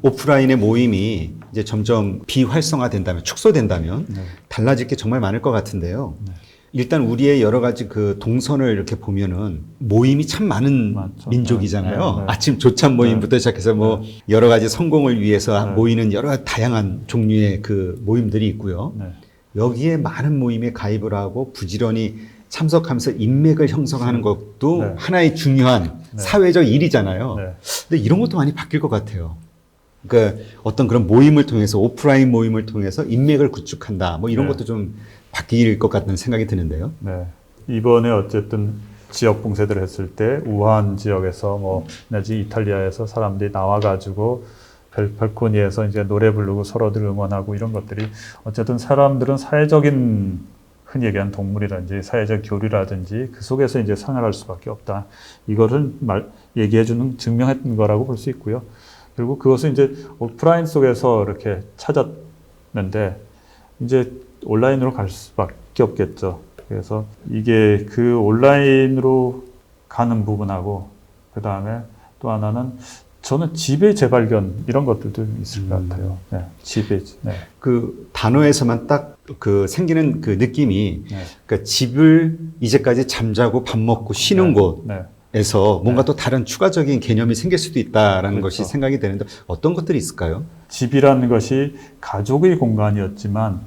오프라인의 모임이 이제 점점 비활성화된다면, 축소된다면 네. 달라질 게 정말 많을 것 같은데요. 네. 일단 우리의 여러 가지 그 동선을 이렇게 보면은 모임이 참 많은 많죠. 민족이잖아요. 네, 네. 아침 조찬 모임부터 시작해서 뭐 여러 가지 성공을 위해서 네. 모이는 여러 다양한 종류의 그 모임들이 있고요. 네. 여기에 많은 모임에 가입을 하고 부지런히 참석하면서 인맥을 형성하는 것도 네. 하나의 중요한 네. 사회적 일이잖아요. 네. 근데 이런 것도 많이 바뀔 것 같아요. 그러니까 어떤 그런 모임을 통해서, 오프라인 모임을 통해서 인맥을 구축한다. 뭐 이런 네. 것도 좀 바뀔 것 같다는 생각이 드는데요. 네. 이번에 어쨌든 지역 봉쇄를 했을 때 우한 지역에서 뭐 내지 이탈리아에서 사람들이 나와가지고 발코니에서 이제 노래 부르고 서로들 응원하고 이런 것들이 어쨌든 사람들은 사회적인 흔히 얘기하는 동물이라든지 사회적 교류라든지 그 속에서 이제 생활할 수밖에 없다. 이거를 얘기해주는 증명했던 거라고 볼 수 있고요. 그리고 그것은 이제 오프라인 속에서 이렇게 찾았는데 이제 온라인으로 갈 수밖에 없겠죠. 그래서 이게 그 온라인으로 가는 부분하고 그 다음에 또 하나는 저는 집의 재발견 이런 것들도 있을 것 같아요. 네, 집에. 네. 그 단어에서만 딱 그 생기는 그 느낌이, 네. 그러니까 집을 이제까지 잠자고 밥 먹고 쉬는 네. 곳에서 네. 뭔가 네. 또 다른 추가적인 개념이 생길 수도 있다라는 그렇죠. 것이 생각이 되는데 어떤 것들이 있을까요? 집이라는 것이 가족의 공간이었지만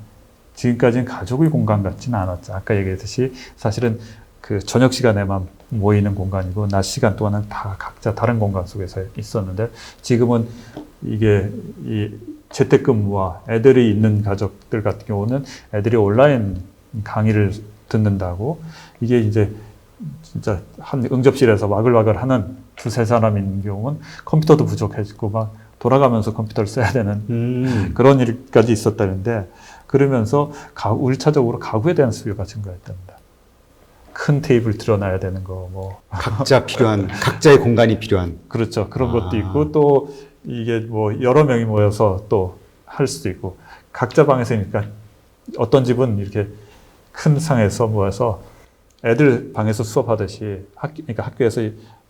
지금까지는 가족의 공간 같지는 않았죠. 아까 얘기했듯이 사실은 그 저녁 시간에만 모이는 공간이고 낮 시간 동안은 다 각자 다른 공간 속에서 있었는데 지금은 이게 이 재택근무와 애들이 있는 가족들 같은 경우는 애들이 온라인 강의를 듣는다고 이게 이제 진짜 한 응접실에서 와글와글 하는 두세 사람 있는 경우는 컴퓨터도 부족해지고 막 돌아가면서 컴퓨터를 써야 되는 그런 일까지 있었다는데 그러면서 1차적으로 가구에 대한 수요가 증가했답니다. 큰 테이블 드러나야 되는 거, 뭐. 각자 필요한, 각자의 공간이 필요한. 그렇죠. 그런 것도 있고, 또 이게 뭐 여러 명이 모여서 또 할 수도 있고, 각자 방에서니까 어떤 집은 이렇게 큰 상에서 모여서 애들 방에서 수업하듯이, 그러니까 학교에서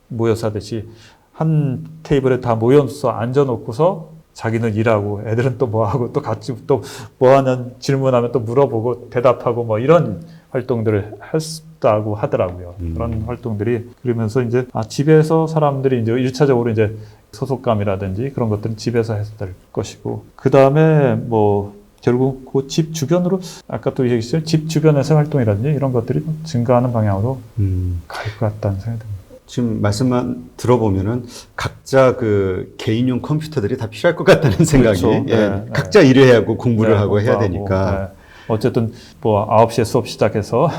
모여서 하듯이 한 테이블에 다 모여서 앉아놓고서 자기는 일하고 애들은 또 뭐하고 또 같이 또 뭐하는 질문하면 또 물어보고 대답하고 뭐 이런 활동들을 했다고 하더라고요. 그런 활동들이 그러면서 이제 집에서 사람들이 이제 1차적으로 이제 소속감이라든지 그런 것들은 집에서 했을 것이고 그 다음에 뭐 결국 그 집 주변으로 아까 또 얘기했어요. 집 주변에서 활동이라든지 이런 것들이 증가하는 방향으로 갈 것 같다는 생각이 듭니다. 지금 말씀만 들어보면은 각자 그 개인용 컴퓨터들이 다 필요할 것 같다는 생각이. 그렇죠. 예. 네, 각자 일을 해야 하고 공부를 하고 해야 공부하고, 되니까. 네. 어쨌든 뭐 9시에 수업 시작해서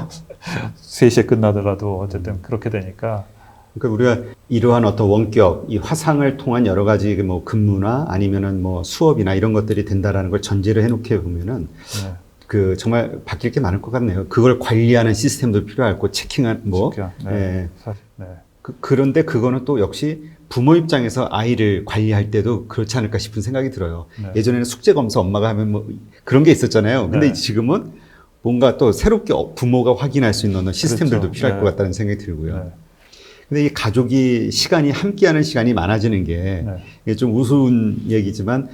3시에 끝나더라도 어쨌든 그렇게 되니까. 그러니까 우리가 이러한 어떤 원격, 이 화상을 통한 여러 가지 뭐 근무나 아니면은 뭐 수업이나 이런 것들이 된다라는 걸 전제로 해놓게 보면은 네. 그 정말 바뀔 게 많을 것 같네요. 그걸 관리하는 시스템도 필요하고 체킹한 뭐. 네. 예. 사실, 네. 그런데 그거는 또 역시 부모 입장에서 아이를 관리할 때도 그렇지 않을까 싶은 생각이 들어요. 네. 예전에는 숙제 검사 엄마가 하면 뭐 그런 게 있었잖아요. 근데 네. 지금은 뭔가 또 새롭게 부모가 확인할 수 있는 시스템들도 그렇죠. 필요할 네. 것 같다는 생각이 들고요. 네. 근데 이 가족이 시간이 함께하는 시간이 많아지는 게 네. 이게 좀 우스운 얘기지만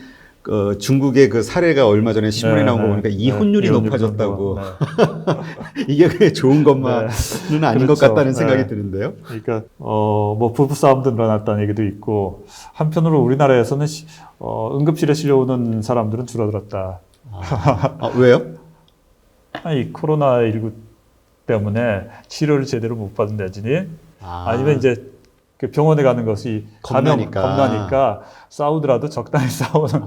중국의 그 사례가 얼마 전에 신문에 나온 거 보니까 이혼율이 높아졌다고. 이게 그게 좋은 것만은 아닌 것 그렇죠. 같다는 생각이 드는데요. 그러니까 뭐 부부 싸움도 늘어났다는 얘기도 있고 한편으로 우리나라에서는 응급실에 실려오는 사람들은 줄어들었다. 왜요? 이 코로나19 때문에 치료를 제대로 못 받은 내지니 아니면 이제 그 병원에 가는 것이 겁나니까 싸우더라도 적당히 싸우는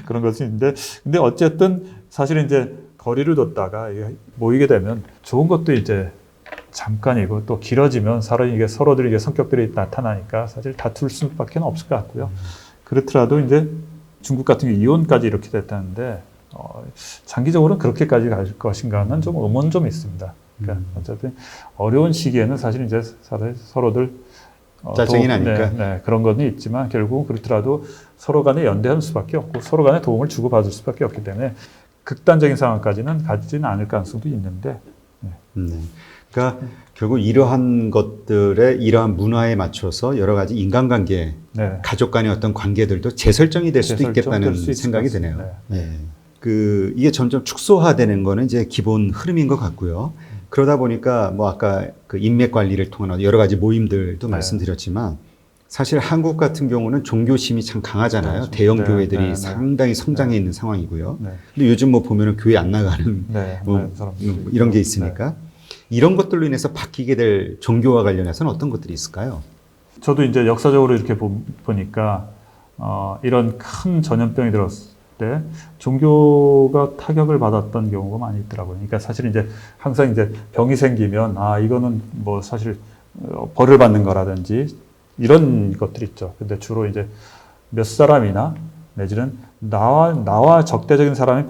그런 것이 있는데 근데 어쨌든 사실은 이제 거리를 뒀다가 모이게 되면 좋은 것도 이제 잠깐이고 또 길어지면 이게 서로들 이게 성격들이 나타나니까 사실 다툴 수밖에 없을 것 같고요. 그렇더라도 이제 중국 같은 경우 이혼까지 이렇게 됐다는데 장기적으로는 그렇게까지 갈 것인가는 좀 의문 좀 있습니다. 그러니까 어쨌든 어려운 시기에는 사실 이제 서로들 짜증이 나니까 네, 그런 건 있지만 결국 그렇더라도 서로 간에 연대할 수밖에 없고 서로 간에 도움을 주고받을 수밖에 없기 때문에 극단적인 상황까지는 가지는 않을 가능성도 있는데. 네. 그러니까 결국 이러한 것들의 이러한 문화에 맞춰서 여러 가지 인간관계, 네. 가족 간의 어떤 관계들도 재설정이 될 수도 있겠다는 생각이 드네요. 네. 이게 점점 축소화되는 거는 이제 기본 흐름인 것 같고요. 그러다 보니까 뭐 아까 그 인맥 관리를 통한 여러 가지 모임들도 말씀드렸지만 사실 한국 같은 경우는 종교심이 참 강하잖아요. 그렇죠. 대형 교회들이 상당히 성장해 있는 상황이고요. 네. 근데 요즘 뭐 보면은 교회 안 나가는 뭐 이런 게 있으니까 이런 것들로 인해서 바뀌게 될 종교와 관련해서는 어떤 것들이 있을까요? 저도 이제 역사적으로 이렇게 보니까 이런 큰 전염병이 들었을 때 종교가 타격을 받았던 경우가 많이 있더라고요. 그러니까 사실 이제 항상 이제 병이 생기면 이거는 뭐 사실 벌을 받는 거라든지 이런 것들이 있죠. 근데 주로 이제 몇 사람이나 내지는 나와 적대적인 사람이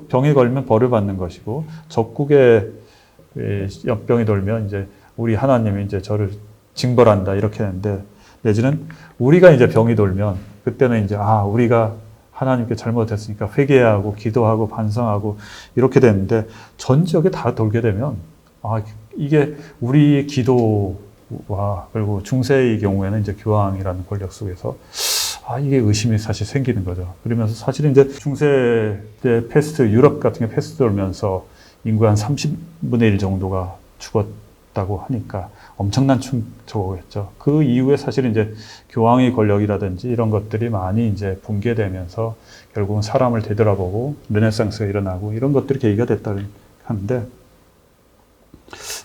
병에 걸면 벌을 받는 것이고 적국에 역병이 돌면 이제 우리 하나님이 이제 저를 징벌한다 이렇게 하는데 내지는 우리가 이제 병이 돌면 그때는 이제 우리가 하나님께 잘못했으니까 회개하고 기도하고 반성하고 이렇게 되는데 전 지역에 다 돌게 되면 이게 우리 기도와 그리고 중세의 경우에는 이제 교황이라는 권력 속에서 이게 의심이 사실 생기는 거죠. 그러면서 사실 이제 중세 때 패스트, 유럽 같은 게 패스트 돌면서 인구 한 30분의 1 정도가 죽었다고 하니까 엄청난 충격이었죠. 그 이후에 사실 이제 교황의 권력이라든지 이런 것들이 많이 이제 붕괴되면서 결국은 사람을 되돌아보고 르네상스가 일어나고 이런 것들이 계기가 됐다고 하는데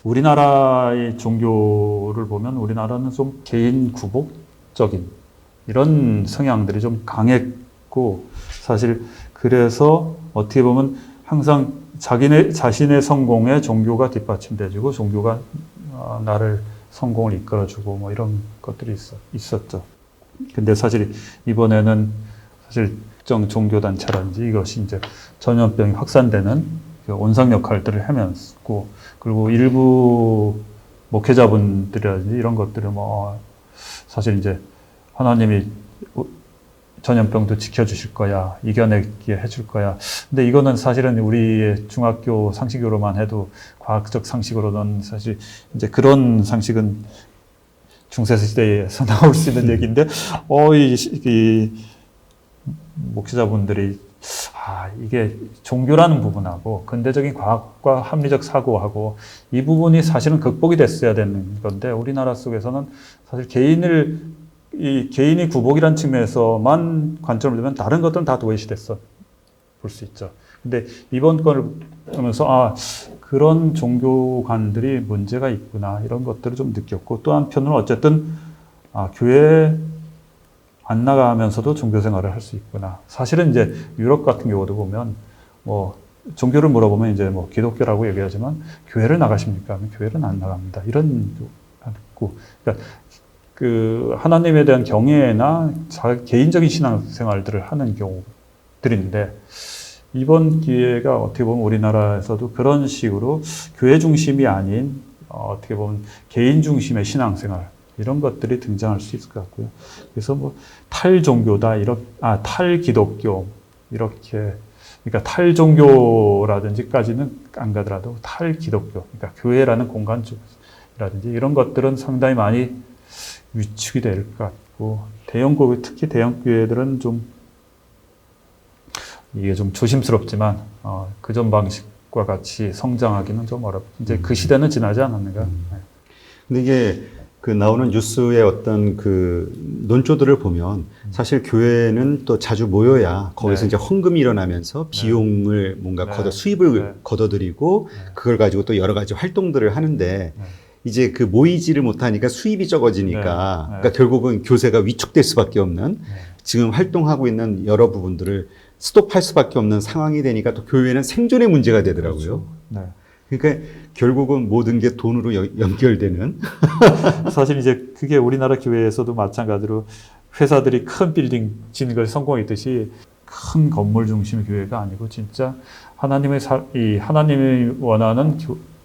우리나라의 종교를 보면 우리나라는 좀 개인 구복적인 이런 성향들이 좀 강했고 사실 그래서 어떻게 보면 항상 자신의 성공에 종교가 뒷받침돼주고 종교가 나를 성공을 이끌어주고 뭐 이런 것들이 있었죠. 근데 사실 이번에는 사실 특정 종교단체라든지 이것이 이제 전염병이 확산되는 온상 역할들을 하면서 그리고 일부 목회자분들이라든지 이런 것들을 뭐 사실 이제 하나님이 전염병도 지켜주실 거야, 이겨내게 해줄 거야. 근데 이거는 사실은 우리의 중학교 상식으로만 해도 과학적 상식으로는 사실 이제 그런 상식은 중세시대에서 나올 수 있는 얘기인데, 이 목회자분들이 이게 종교라는 부분하고 근대적인 과학과 합리적 사고하고 이 부분이 사실은 극복이 됐어야 되는 건데 우리나라 속에서는 사실 개인이 구복이라는 측면에서만 관점을 두면 다른 것들은 다 도외시됐어 볼 수 있죠. 근데 이번 건을 보면서 그런 종교관들이 문제가 있구나 이런 것들을 좀 느꼈고 또 한편으로는 어쨌든 교회에 안 나가면서도 종교 생활을 할 수 있구나. 사실은 이제 유럽 같은 경우도 보면 뭐 종교를 물어보면 이제 뭐 기독교라고 얘기하지만 교회를 나가십니까? 교회는 안 나갑니다. 이런 있고 그러니까 그 하나님에 대한 경외나 개인적인 신앙생활들을 하는 경우들인데 이번 기회가 어떻게 보면 우리나라에서도 그런 식으로 교회 중심이 아닌 어떻게 보면 개인 중심의 신앙생활 이런 것들이 등장할 수 있을 것 같고요. 그래서 뭐 탈종교다 탈기독교 이렇게 그러니까 탈종교라든지까지는 안 가더라도 탈기독교 그러니까 교회라는 공간 쪽이라든지 이런 것들은 상당히 많이 위축이 될 것 같고 특히 대형 교회들은 이게 좀 조심스럽지만 그전 방식과 같이 성장하기는 좀 이제 그 시대는 지나지 않았는가. 근데 이게 그 나오는 뉴스의 어떤 그 논조들을 보면 사실 교회는 또 자주 모여야 거기서 이제 헌금이 일어나면서 비용을 뭔가 수입을 걷어들이고 그걸 가지고 또 여러 가지 활동들을 하는데 이제 그 모이지를 못하니까 수입이 적어지니까 그러니까 결국은 교세가 위축될 수밖에 없는 지금 활동하고 있는 여러 부분들을 스톱할 수밖에 없는 상황이 되니까 또 교회는 생존의 문제가 되더라고요. 그렇죠. 그러니까 결국은 모든 게 돈으로 연결되는. 사실 이제 그게 우리나라 교회에서도 마찬가지로 회사들이 큰 빌딩 짓는 걸 성공했듯이 큰 건물 중심의 교회가 아니고 진짜 하나님이 원하는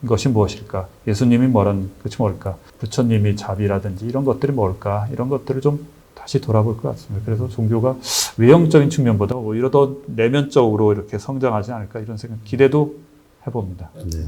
것이 무엇일까? 예수님이 말한 것이 뭘까? 부처님이 자비라든지 이런 것들이 뭘까? 이런 것들을 좀 다시 돌아볼 것 같습니다. 그래서 종교가 외형적인 측면보다 오히려 더 내면적으로 이렇게 성장하지 않을까 이런 기대도 해봅니다. 네.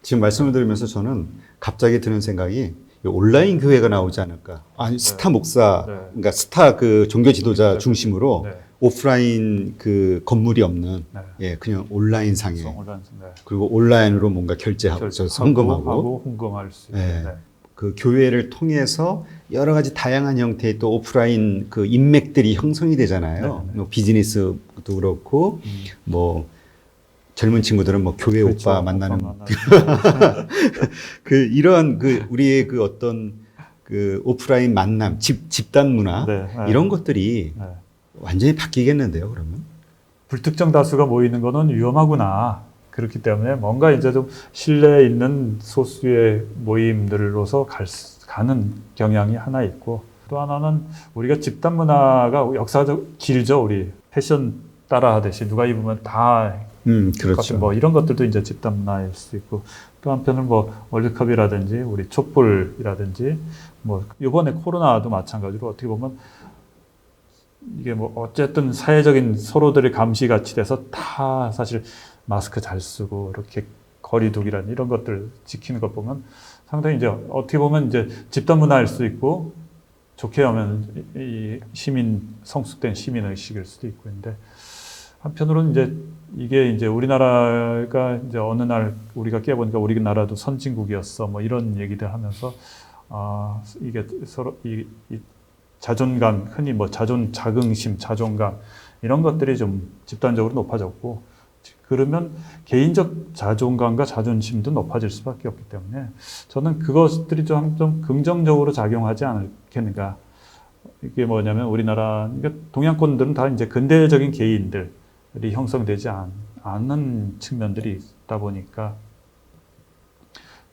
지금 말씀을 들으면서 저는 갑자기 드는 생각이 온라인 교회가 나오지 않을까. 아니, 스타 목사, 네. 그러니까 스타 그 종교 지도자 중심으로 네. 오프라인 그 건물이 없는 네. 예, 그냥 온라인 상에 온라인, 네. 그리고 온라인으로 뭔가 결제하고 헌금하고 하고 헌금할 수 있는. 네. 네. 그 교회를 통해서 여러 가지 다양한 형태의 또 오프라인 그 인맥들이 형성이 되잖아요. 네, 네. 뭐 비즈니스도 그렇고 뭐 젊은 친구들은 뭐 교회 그렇죠. 오빠 만나는 오빠 만나는. 그 이런 그 우리의 그 어떤 그 오프라인 만남, 집단 문화 네, 네. 이런 것들이 네. 완전히 바뀌겠는데요, 그러면? 불특정 다수가 모이는 거는 위험하구나. 그렇기 때문에 뭔가 이제 좀 신뢰 있는 소수의 모임들로서 가는 경향이 하나 있고, 또 하나는 우리가 집단 문화가 역사적 길죠. 우리 패션 따라 하듯이 누가 입으면 다 그렇죠. 뭐 이런 것들도 이제 집단 문화일 수 있고, 또 한편은 뭐 월드컵이라든지 우리 촛불이라든지 뭐 이번에 코로나도 마찬가지로 어떻게 보면 이게 뭐 어쨌든 사회적인 서로들의 감시 같이 돼서 다 사실 마스크 잘 쓰고 이렇게 거리두기라는 이런 것들 지키는 것 보면 상당히 이제 어떻게 보면 이제 집단 문화일 수 있고, 좋게 하면 이 성숙된 시민 의식일 수도 있고, 근데 한편으로는 이제 이게 이제 우리나라가 이제 어느 날 우리가 깨보니까 우리나라도 선진국이었어 뭐 이런 얘기들 하면서 이게 서로 이 자존감, 흔히 뭐 자긍심, 자존감 이런 것들이 좀 집단적으로 높아졌고, 그러면 개인적 자존감과 자존심도 높아질 수밖에 없기 때문에 저는 그것들이 좀 긍정적으로 작용하지 않겠는가. 이게 뭐냐면 우리나라, 그러니까 동양권들은 다 이제 근대적인 개인들이 형성되지 않는 측면들이 있다 보니까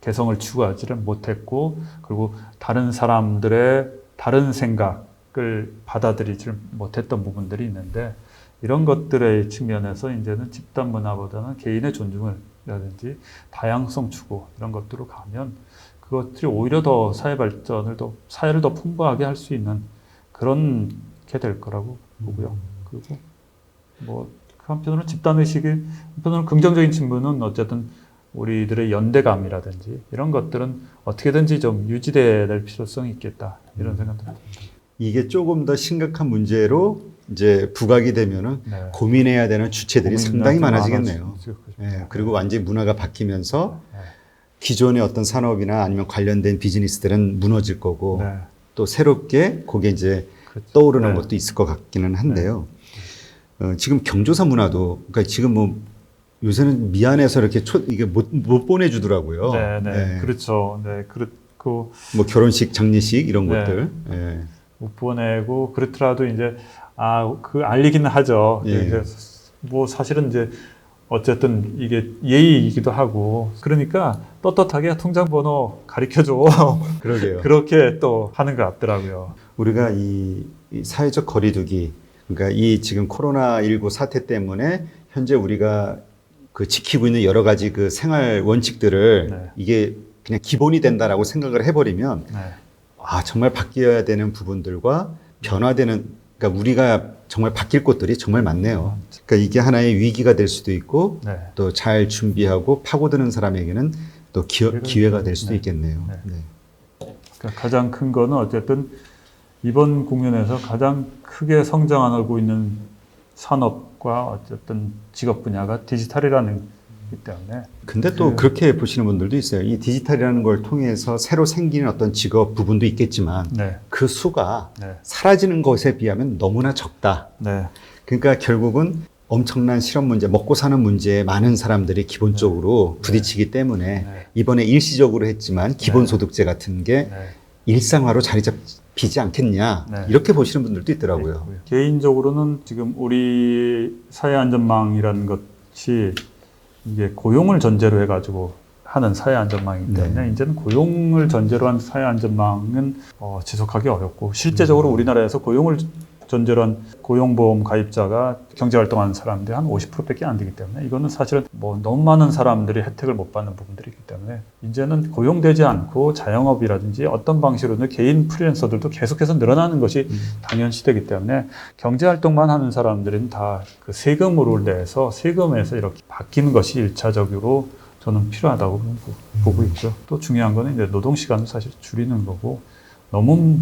개성을 추구하지를 못했고, 그리고 다른 사람들의 다른 생각을 받아들이지 못했던 부분들이 있는데, 이런 것들의 측면에서 이제는 집단 문화보다는 개인의 존중을라든지 다양성 추구 이런 것들로 가면 그것들이 오히려 더 사회 발전을 사회를 더 풍부하게 할 수 있는 그런 게 될 거라고 보고요. 그리고 뭐 그 한편으로는 집단 의식이, 한편으로는 긍정적인 측면은 어쨌든 우리들의 연대감이라든지 이런 것들은 어떻게든지 좀 유지될 필요성이 있겠다, 이런 생각도 듭니다. 이게 조금 더 심각한 문제로 이제 부각이 되면은 네. 고민해야 되는 주체들이 상당히 많아지겠네요. 그렇죠. 예, 그리고 완전히 문화가 바뀌면서 네. 기존의 어떤 산업이나 아니면 관련된 비즈니스들은 무너질 거고, 네. 또 새롭게 거기에 이제 그렇죠. 떠오르는 네. 것도 있을 것 같기는 한데요. 지금 경조사 문화도, 그러니까 지금 뭐 요새는 미안해서 이렇게 이게 못 보내주더라고요. 네, 네, 예. 그렇죠. 네, 그렇고 뭐 결혼식, 장례식 이런 네. 것들. 예. 못 보내고 그렇더라도 이제 알리기는 하죠. 예. 이제 뭐 사실은 이제 어쨌든 이게 예의이기도 하고, 그러니까 떳떳하게 통장 번호 가르쳐줘. 그러게요. 그렇게 또 하는 것 같더라고요. 우리가 이 사회적 거리두기, 그러니까 이 지금 코로나19 사태 때문에 현재 우리가 그 지키고 있는 여러 가지 그 생활 원칙들을 네. 이게 그냥 기본이 된다라고 생각을 해버리면 네. 정말 바뀌어야 되는 부분들과 변화되는, 그러니까 우리가 정말 바뀔 것들이 정말 많네요. 그러니까 이게 하나의 위기가 될 수도 있고, 네. 또 잘 준비하고 파고드는 사람에게는 또 기회가 될 수도 네. 있겠네요. 네. 네. 그러니까 가장 큰 거는 어쨌든 이번 국면에서 가장 크게 성장하고 있는 산업과 어쨌든 직업 분야가 디지털이라는 거기 때문에. 근데 또 그렇게 보시는 분들도 있어요. 이 디지털이라는 걸 통해서 새로 생기는 어떤 직업 부분도 있겠지만 네. 그 수가 네. 사라지는 것에 비하면 너무나 적다. 네. 그러니까 결국은 엄청난 실업 문제, 먹고 사는 문제에 많은 사람들이 기본적으로 부딪히기 때문에 네. 이번에 일시적으로 했지만 기본소득제 같은 게 네. 일상화로 자리 잡히지 않겠냐, 네. 이렇게 보시는 분들도 있더라고요. 개인적으로는 지금 우리 사회안전망이라는 것이 이게 고용을 전제로 해가지고 하는 사회안전망이기 때문에 이제는 고용을 전제로 한 사회안전망은 지속하기 어렵고, 실제적으로 우리나라에서 고용을 전제로 한 고용보험 가입자가 경제활동하는 사람들이 한 50%밖에 안 되기 때문에 이거는 사실은 뭐 너무 많은 사람들이 혜택을 못 받는 부분들이 있기 때문에 이제는 고용되지 않고 자영업이라든지 어떤 방식으로든 개인 프리랜서들도 계속해서 늘어나는 것이 당연시되기 때문에 경제활동만 하는 사람들은 다 그 세금으로 내서 세금에서 이렇게 바뀌는 것이 일차적으로 저는 필요하다고 보고 있고요. 또 중요한 거는 이제 노동 시간을 사실 줄이는 거고 너무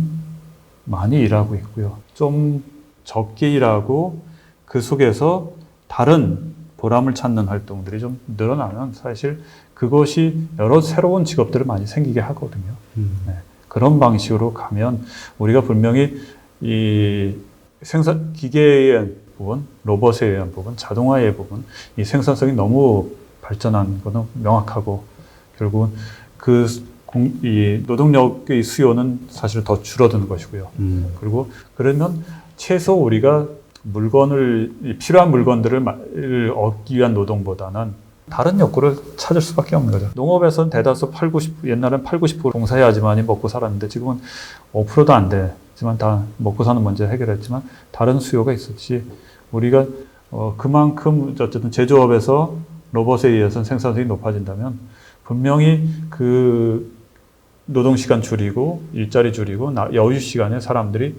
많이 일하고 있고요. 좀 적게 일하고 그 속에서 다른 보람을 찾는 활동들이 좀 늘어나면 사실 그것이 여러 새로운 직업들을 많이 생기게 하거든요. 네. 그런 방식으로 가면 우리가 분명히 이 생산 기계에 의한 부분, 로봇에 의한 부분, 자동화에 의한 부분, 이 생산성이 너무 발전한 것은 명확하고 결국은 이 노동력의 수요는 사실 더 줄어드는 것이고요. 그리고 그러면 최소 우리가 필요한 물건들을 얻기 위한 노동보다는 다른 욕구를 찾을 수밖에 없는 거죠. 농업에서는 대다수 옛날엔 80% 봉사해야지만이 먹고 살았는데 지금은 5%도 안 되지만 다 먹고 사는 문제 해결했지만 다른 수요가 있었지. 우리가 그만큼 어쨌든 제조업에서 로봇에 의해서 생산성이 높아진다면 분명히 그 노동시간 줄이고 일자리 줄이고 여유 시간에 사람들이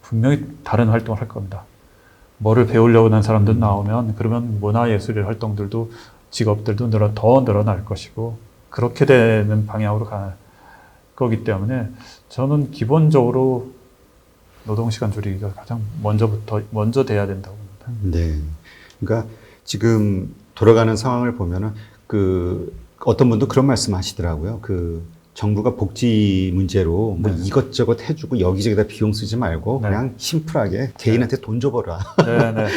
분명히 다른 활동을 할 겁니다. 뭐를 배우려고 하는 사람들 나오면 그러면 문화예술의 활동들도 직업들도 더 늘어날 것이고 그렇게 되는 방향으로 갈 거기 때문에 저는 기본적으로 노동시간 줄이기가 가장 먼저 돼야 된다고 봅니다. 네. 그러니까 지금 돌아가는 상황을 보면은 어떤 분도 그런 말씀 하시더라고요. 정부가 복지 문제로 뭐 이것저것 해주고 여기저기다 비용 쓰지 말고 그냥 심플하게 개인한테 돈 줘버라.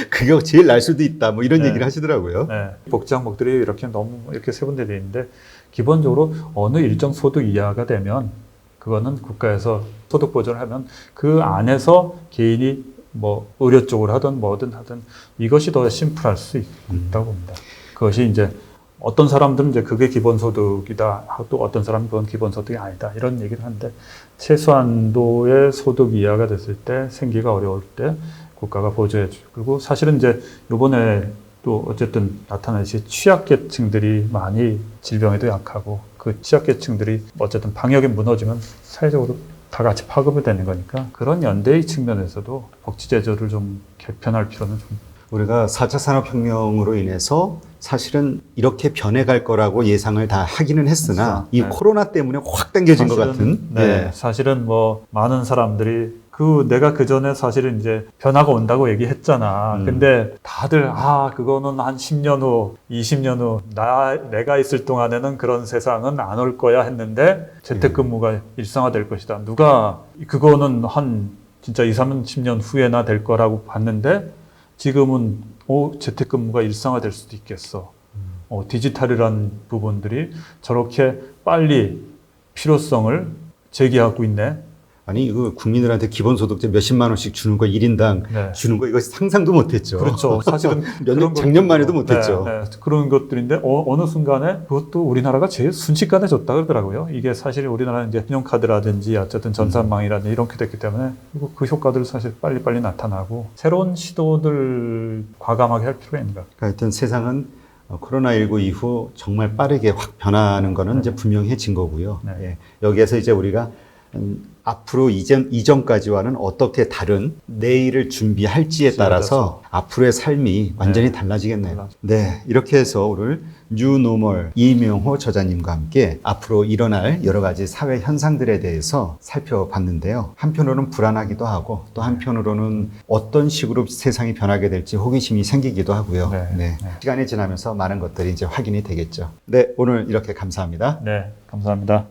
그게 제일 날 수도 있다. 뭐 이런 얘기를 하시더라고요. 복지 항목들이 이렇게 너무 이렇게 세분화되어 있는데 기본적으로 어느 일정 소득 이하가 되면 그거는 국가에서 소득 보전을 하면 그 안에서 개인이 뭐 의료 쪽으로 하든 뭐든 하든 이것이 더 심플할 수 있다고 봅니다. 그것이 이제 어떤 사람들은 이제 그게 기본소득이다 하고 어떤 사람은 그건 기본소득이 아니다 이런 얘기를 하는데 최소한도의 소득 이하가 됐을 때 생기가 어려울 때 국가가 보조해 주고 그리고 사실은 이제 요번에 또 어쨌든 나타나듯이 취약계층들이 많이 질병에도 약하고 그 취약계층들이 어쨌든 방역이 무너지면 사회적으로 다 같이 파급이 되는 거니까 그런 연대의 측면에서도 복지제도를 좀 개편할 필요는 좀 우리가 4차 산업혁명으로 인해서 사실은 이렇게 변해갈 거라고 예상을 다 하기는 했으나 이 코로나 때문에 확 당겨진 것 같은. 사실은 뭐 많은 사람들이 내가 그 전에 사실은 이제 변화가 온다고 얘기했잖아. 근데 다들 그거는 한 10년 후, 20년 후 내가 있을 동안에는 그런 세상은 안 올 거야 했는데 재택근무가 일상화될 것이다. 누가 그거는 진짜 2, 30년 후에나 될 거라고 봤는데 지금은 재택근무가 일상화될 수도 있겠어. 디지털이란 부분들이 저렇게 빨리 필요성을 제기하고 있네. 아니 국민들한테 기본소득제 몇십만 원씩 주는 거 1인당 주는 거 이거 상상도 못했죠. 그렇죠. 사실은 작년만 해도 못했죠. 그런 것들인데 어느 순간에 그것도 우리나라가 제일 순식간에 줬다 그러더라고요. 이게 사실 우리나라는 이제 신용카드라든지 어쨌든 전산망이라든지 이렇게 됐기 때문에 그 효과들 사실 빨리빨리 나타나고 새로운 시도들 과감하게 할 필요가 있는 것 같아요. 하여튼 세상은 코로나19 이후 정말 빠르게 확 변하는 거는 이제 분명해진 거고요. 여기에서 이제 우리가 앞으로 이전까지와는 어떻게 다른 내일을 준비할지에 따라서 앞으로의 삶이 완전히 달라지겠네요. 네, 이렇게 해서 오늘 뉴노멀 이명호 저자님과 함께 앞으로 일어날 여러 가지 사회 현상들에 대해서 살펴봤는데요. 한편으로는 불안하기도 하고 또 한편으로는 어떤 식으로 세상이 변하게 될지 호기심이 생기기도 하고요. 시간이 지나면서 많은 것들이 이제 확인이 되겠죠. 네, 오늘 이렇게 감사합니다. 네, 감사합니다.